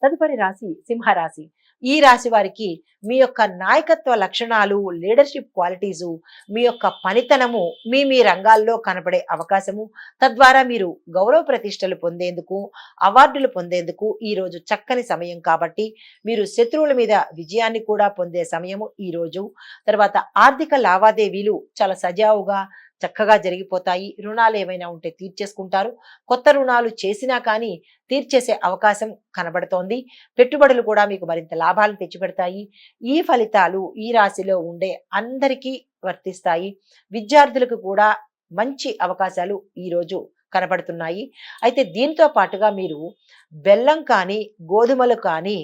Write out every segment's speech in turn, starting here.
తదుపరి రాశి సింహరాశి. ఈ రాశి వారికి మీ యొక్క నాయకత్వ లక్షణాలు, లీడర్‌షిప్ క్వాలిటీసు, మీ యొక్క పనితనము మీ రంగాల్లో కనపడే అవకాశము, తద్వారా మీరు గౌరవ ప్రతిష్టలు పొందేందుకు, అవార్డులు పొందేందుకు ఈరోజు చక్కని సమయం కాబట్టి, మీరు శత్రువుల మీద విజయాన్ని కూడా పొందే సమయము ఈరోజు. తర్వాత ఆర్థిక లావాదేవీలు చాలా సజావుగా చక్కగా జరిగిపోతాయి. రుణాలు ఏమైనా ఉంటే తీర్చేసుకుంటారు. కొత్త రుణాలు చేసినా కానీ తీర్చేసే అవకాశం కనబడుతోంది. పెట్టుబడులు కూడా మీకు మరింత లాభాలను తెచ్చిపెడతాయి. ఈ ఫలితాలు ఈ రాశిలో ఉండే అందరికీ వర్తిస్తాయి. విద్యార్థులకు కూడా మంచి అవకాశాలు ఈరోజు కనబడుతున్నాయి. అయితే దీంతో పాటుగా మీరు బెల్లం కానీ, గోధుమలు కానీ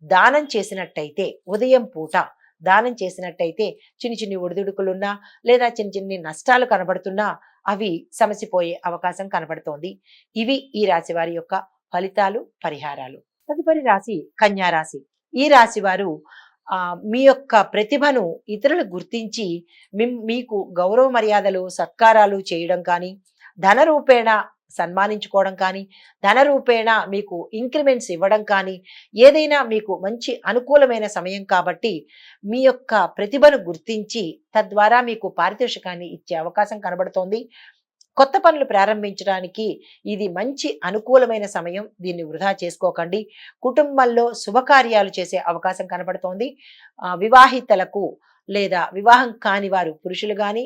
దానం చేసినట్టయితే ఉదయం పూట దానం చేసినట్టయితే చిన్ని ఒడిదుడుకులున్నా లేదా చిన్ని నష్టాలు కనబడుతున్నా అవి సమసిపోయే అవకాశం కనబడుతోంది. ఇవి ఈ రాశి వారి యొక్క ఫలితాలు, పరిహారాలు. తదుపరి రాశి కన్యా రాశి. ఈ రాశి వారు మీ యొక్క ప్రతిభను ఇతరులు గుర్తించి మీకు గౌరవ మర్యాదలు, సత్కారాలు చేయడం కానీ, ధన రూపేణ సన్మానించుకోవడం కానీ, ధన రూపేణ మీకు ఇంక్రిమెంట్స్ ఇవ్వడం కానీ, ఏదైనా మీకు మంచి అనుకూలమైన సమయం కాబట్టి మీ యొక్క ప్రతిభను గుర్తించి తద్వారా మీకు పారితోషికాన్ని ఇచ్చే అవకాశం కనబడుతోంది. కొత్త పనులు ప్రారంభించడానికి ఇది మంచి అనుకూలమైన సమయం. దీన్ని వృధా చేసుకోకండి. కుటుంబంలో శుభకార్యాలు చేసే అవకాశం కనబడుతోంది. వివాహితలకు లేదా వివాహం కాని వారు పురుషులు కానీ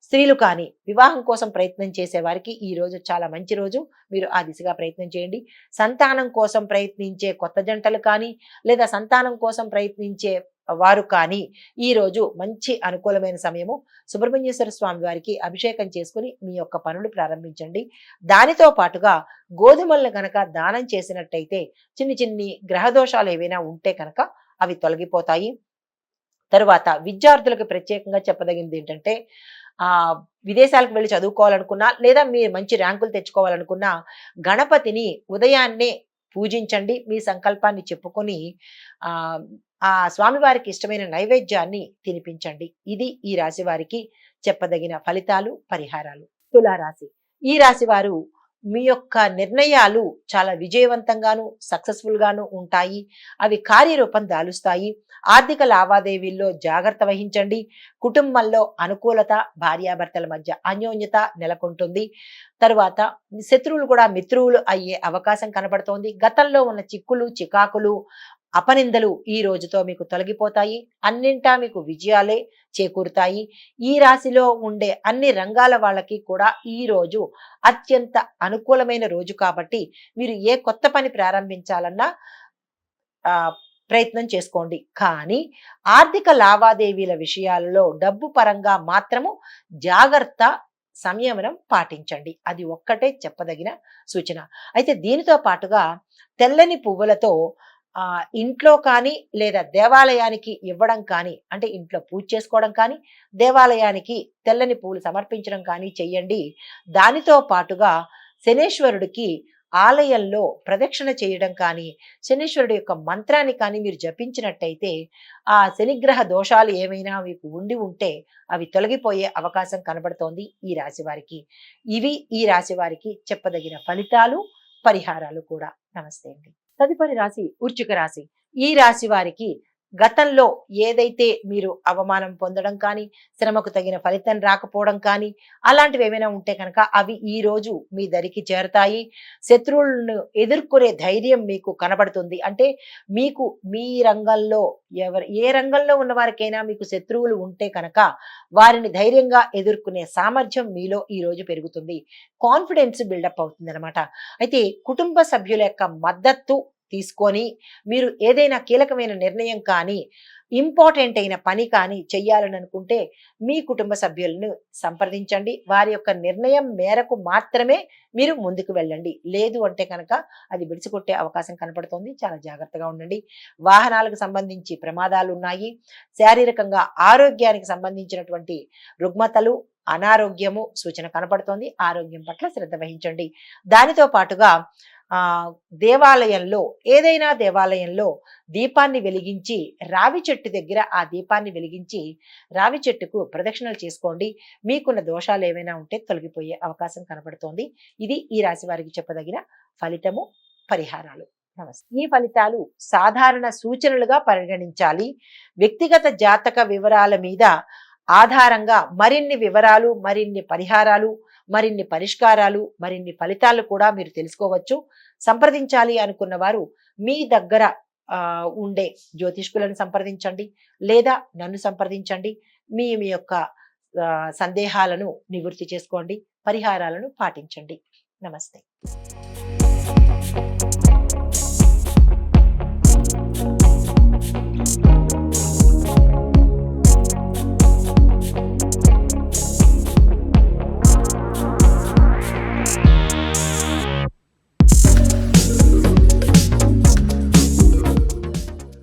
స్త్రీలు కానీ వివాహం కోసం ప్రయత్నం చేసే వారికి ఈ రోజు చాలా మంచి రోజు. మీరు ఆ దిశగా ప్రయత్నం చేయండి. సంతానం కోసం ప్రయత్నించే కొత్త జంటలు కానీ లేదా సంతానం కోసం ప్రయత్నించే వారు కానీ ఈ రోజు మంచి అనుకూలమైన సమయము. సుబ్రహ్మణ్యేశ్వర స్వామి వారికి అభిషేకం చేసుకుని మీ యొక్క పనులు ప్రారంభించండి. దానితో పాటుగా గోధుమలను కనుక దానం చేసినట్టయితే చిన్ని గ్రహ దోషాలు ఏవైనా ఉంటే కనుక అవి తొలగిపోతాయి. తరువాత విద్యార్థులకు ప్రత్యేకంగా చెప్పదగింది ఏంటంటే విదేశాలకు వెళ్ళి చదువుకోవాలనుకున్నా లేదా మీరు మంచి ర్యాంకులు తెచ్చుకోవాలనుకున్నా గణపతిని ఉదయాన్నే పూజించండి. మీ సంకల్పాన్ని చెప్పుకొని ఆ స్వామివారికి ఇష్టమైన నైవేద్యాన్ని తినిపించండి. ఇది ఈ రాశి వారికి చెప్పదగిన ఫలితాలు, పరిహారాలు. తులారాశి. ఈ రాశి వారు మీ యొక్క నిర్ణయాలు చాలా విజయవంతంగాను సక్సెస్ఫుల్ గాను ఉంటాయి. అవి కార్యరూపం దాలుస్తాయి. ఆర్థిక లావాదేవీల్లో జాగ్రత్త వహించండి. కుటుంబంలో అనుకూలత, భార్యాభర్తల మధ్య అన్యోన్యత నెలకొంటుంది. తరువాత శత్రువులు కూడా మిత్రువులు అయ్యే అవకాశం కనబడుతోంది. గతంలో ఉన్న చిక్కులు, చికాకులు, అపనిందలు ఈ రోజుతో మీకు తొలగిపోతాయి. అన్నింటా మీకు విజయాలే చేకూరుతాయి. ఈ రాశిలో ఉండే అన్ని రంగాల వాళ్ళకి కూడా ఈ రోజు అత్యంత అనుకూలమైన రోజు కాబట్టి మీరు ఏ కొత్త పని ప్రారంభించాలన్నా ప్రయత్నం చేసుకోండి. కానీ ఆర్థిక లావాదేవీల విషయాలలో డబ్బు పరంగా మాత్రము జాగ్రత్త, సంయమనం పాటించండి. అది ఒక్కటే చెప్పదగిన సూచన. అయితే దీనితో పాటుగా తెల్లని పువ్వులతో ఇంట్లో కానీ లేదా దేవాలయానికి ఇవ్వడం కానీ, అంటే ఇంట్లో పూజ చేసుకోవడం కానీ, దేవాలయానికి తెల్లని పూలు సమర్పించడం కానీ చెయ్యండి. దానితో పాటుగా శనేశ్వరుడికి ఆలయంలో ప్రదక్షిణ చేయడం కానీ, శనీశ్వరుడు యొక్క మంత్రాన్ని కానీ మీరు జపించినట్టయితే ఆ శనిగ్రహ దోషాలు ఏమైనా మీకు ఉండి ఉంటే అవి తొలగిపోయే అవకాశం కనబడుతోంది ఈ రాశి వారికి. ఇవి ఈ రాశి వారికి చెప్పదగిన ఫలితాలు, పరిహారాలు కూడా. నమస్తే అండి. తదుపరి రాశి వృశ్చిక రాశి. ఈ రాశి వారికి గతంలో ఏదైతే మీరు అవమానం పొందడం కానీ, శ్రమకు తగిన ఫలితం రాకపోవడం కానీ అలాంటివి ఏమైనా ఉంటే కనుక అవి ఈ రోజు మీ దరికి చేరతాయి. శత్రువులను ఎదుర్కొనే ధైర్యం మీకు కనబడుతుంది. అంటే మీకు మీ రంగంలో ఏ రంగంలో ఉన్న వారికైనా మీకు శత్రువులు ఉంటే కనుక వారిని ధైర్యంగా ఎదుర్కొనే సామర్థ్యం మీలో ఈ రోజు పెరుగుతుంది. కాన్ఫిడెన్స్ బిల్డప్ అవుతుంది అనమాట. అయితే కుటుంబ సభ్యుల యొక్క మద్దతు తీసుకొని మీరు ఏదైనా కీలకమైన నిర్ణయం కానీ, ఇంపార్టెంట్ అయిన పని కానీ చెయ్యాలని అనుకుంటే మీ కుటుంబ సభ్యులను సంప్రదించండి. వారి యొక్క నిర్ణయం మేరకు మాత్రమే మీరు ముందుకు వెళ్ళండి. లేదు అంటే కనుక అది విడిచికొట్టే అవకాశం కనపడుతుంది. చాలా జాగ్రత్తగా ఉండండి. వాహనాలకు సంబంధించి ప్రమాదాలు ఉన్నాయి. శారీరకంగా ఆరోగ్యానికి సంబంధించినటువంటి రుగ్మతలు, అనారోగ్యము సూచన కనపడుతోంది. ఆరోగ్యం పట్ల శ్రద్ధ వహించండి. దానితో పాటుగా దేవాలయంలో ఏదైనా దేవాలయంలో దీపాన్ని వెలిగించి రావి చెట్టు దగ్గర ఆ దీపాన్ని వెలిగించి రావి చెట్టుకు ప్రదక్షిణలు చేసుకోండి. మీకున్న దోషాలు ఏమైనా ఉంటే తొలగిపోయే అవకాశం కనబడుతోంది. ఇది ఈ రాశి వారికి చెప్పదగిన ఫలితము, పరిహారాలు. నమస్తే. ఈ ఫలితాలు సాధారణ సూచనలుగా పరిగణించాలి. వ్యక్తిగత జాతక వివరాల మీద ఆధారంగా మరిన్ని వివరాలు, మరిన్ని పరిహారాలు, మరిన్ని పరిష్కారాలు, మరిన్ని ఫలితాలు కూడా మీరు తెలుసుకోవచ్చు. సంప్రదించాలి అనుకున్న వారు మీ దగ్గర ఉండే జ్యోతిష్కులను సంప్రదించండి, లేదా నన్ను సంప్రదించండి. మీ మీ యొక్క సందేహాలను నివృత్తి చేసుకోండి, పరిహారాలను పాటించండి. నమస్తే.